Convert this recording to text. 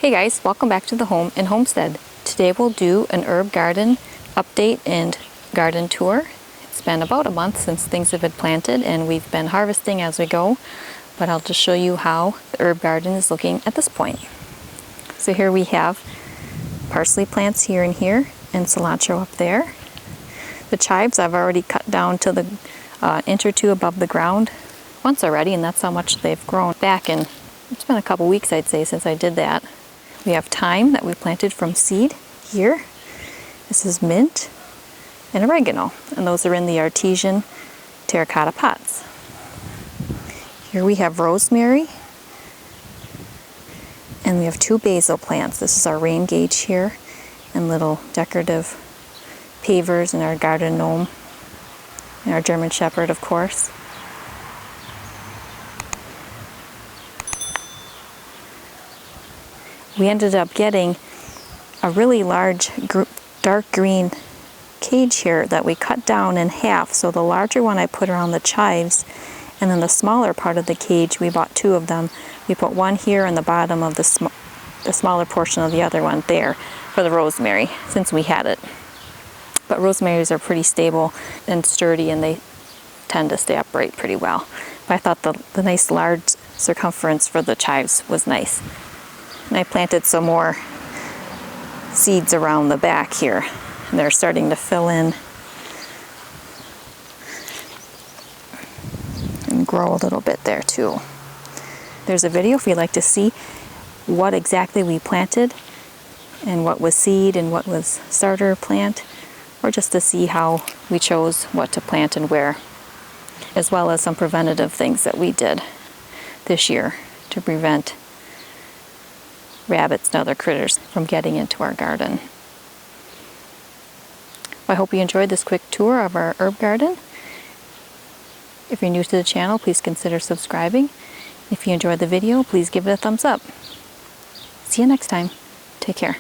Hey guys, welcome back to the home in Homestead. Today we'll do an herb garden update and garden tour. It's been about a month since things have been planted and we've been harvesting as we go, but I'll just show you how the herb garden is looking at this point. So here we have parsley plants here and here and cilantro up there. The chives I've already cut down to the inch or two above the ground once already, and that's how much they've grown back in. It's been a couple weeks, I'd say, since I did that. We have thyme that we planted from seed here. This is mint and oregano, and those are in the artesian terracotta pots. Here we have rosemary, and we have 2 basil plants. This is our rain gauge here, and little decorative pavers, and our garden gnome, and our German shepherd, of course. We ended up getting a really large dark green cage here that we cut down in half. So the larger one I put around the chives, and then the smaller part of the cage, we bought 2 of them. We put one here in the bottom of the smaller portion of the other one there for the rosemary, since we had it. But rosemaries are pretty stable and sturdy, and they tend to stay upright pretty well. But I thought the nice large circumference for the chives was nice. And I planted some more seeds around the back here, and they're starting to fill in and grow a little bit there too. There's a video if you'd like to see what exactly we planted and what was seed and what was starter plant, or just to see how we chose what to plant and where, as well as some preventative things that we did this year to prevent rabbits and other critters from getting into our garden. I hope you enjoyed this quick tour of our herb garden. If you're new to the channel, please consider subscribing. If you enjoyed the video, please give it a thumbs up. See you next time. Take care.